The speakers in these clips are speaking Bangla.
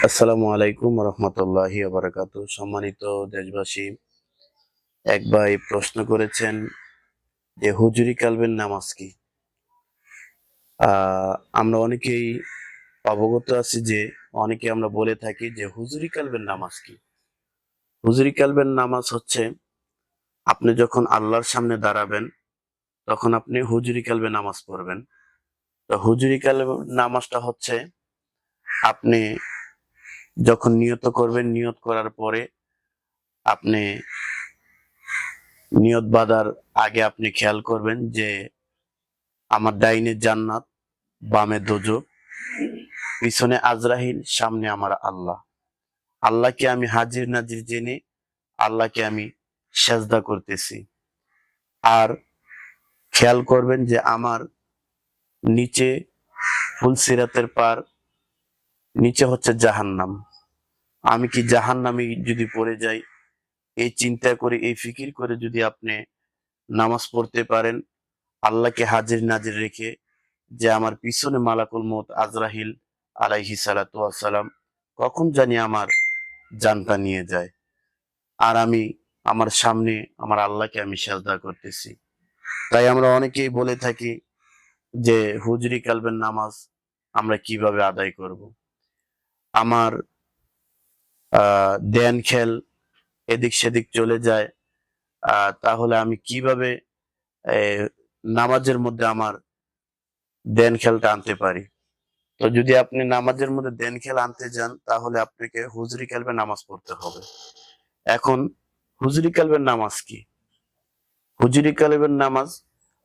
আসসালামু আলাইকুম রহমতুল্লাহি বারাকাতু। সম্মানিত দেশবাসী, এক ভাই প্রশ্ন করেছেন যে হুজুরি কালবের নামাজ কি। আমরা অনেকেই অবগত আছি যে অনেকে আমরা বলে থাকি যে হুজুরি কালবের নামাজ কি। হুজুরি কালবের নামাজ হচ্ছে আপনি যখন আল্লাহর সামনে দাঁড়াবেন তখন আপনি হুজুরি কালবে নামাজ পড়বেন। তো হুজুরি কালবের নামাজটা হচ্ছে আপনি যখন নিয়ত করবেন, নিয়ত করার পরে আপনি নিয়ত বাঁধার আগে আপনি খেয়াল করবেন যে আমার ডাইনে জান্নাত, বামে দোজখ, পিছনে আজরাইল, সামনে আমার আল্লাহ। আল্লাহকে আমি হাজির নাজির জেনে আল্লাহকে আমি সেজদা করতেছি। আর খেয়াল করবেন যে আমার নিচে ফুলসিরাতের পার, নিচে হচ্ছে জাহান্নাম। আমি কি জাহান্নামে যদি পড়ে যাই, এই চিন্তা করে এই ফিকির করে যদি আপনি নামাজ পড়তে পারেন আল্লাহকে হাজির নাজির রেখে, যে আমার পিছনে মালাকুল মউত আজরাইল আলাইহিস সালাতু ওয়াস সালাম কখন জানি আমার জানটা নিয়ে যায়, আর আমি আমার সামনে আমার আল্লাহকে আমি সেজদা করতেছি। তাই আমরা অনেকেই বলে থাকি যে হুজরি কালবের নামাজ আমরা কিভাবে আদায় করব। আমার ধ্যান খেল এদিক সেদিক চলে যায়, তাহলে আমি কিভাবে আহ, নামাজের মধ্যে আমার ধ্যান খেলটা আনতে পারি। তো যদি আপনি নামাজের মধ্যে ধ্যান খেল আনতে যান তাহলে আপনাকে হুজরি কালবে নামাজ পড়তে হবে। এখন হুজরি কালবের নামাজ কি? হুজরি কালবের নামাজ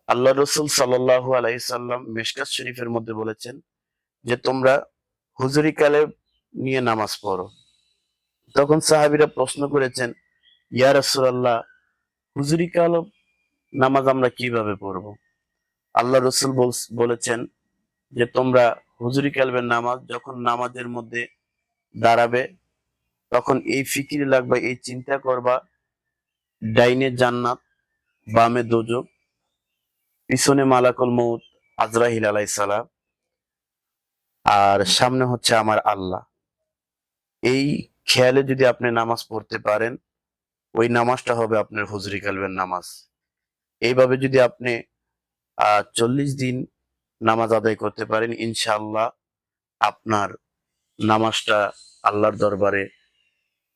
আল্লাহ রসুল সাল্লাল্লাহু আলাইহি সাল্লাম মিশকাত শরীফের মধ্যে বলেছেন যে তোমরা হুজরি কালেব নিয়ে নামাজ পড়ো। তখন সাহাবীরা প্রশ্ন করেছেন, ইয়া রাসূলুল্লাহ, হুজরি কালব নামাজ আমরা কিভাবে পড়বো? আল্লাহ রসুল বলেছেন যে তোমরা হুজরি কালবের নামাজ যখন নামাজের মধ্যে দাঁড়াবে তখন এই ফিকির লাগবে, এই চিন্তা করবা ডাইনে জান্নাত, বামে দোজখ, পিছনে মালাকুল মউত আজরাইল আলাইহিস সালাম, আর সামনে হচ্ছে আমার আল্লাহ। এই খেয়ালে যদি আপনি নামাজ পড়তে পারেন ওই নামাজটা হবে আপনার হুজরি কালবের নামাজ। এইভাবে যদি আপনি 40 দিন নামাজ আদায় করতে পারেন ইনশাআল্লাহ আপনার নামাজটা আল্লাহর দরবারে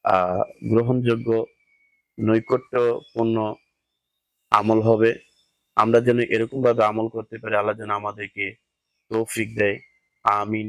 আহ গ্রহণযোগ্য, নৈকট্যপূর্ণ আমল হবে। আমরা যেন এরকম ভাবে আমল করতে পারি, আল্লাহ যেন আমাদেরকে তৌফিক দেয়। আমিন।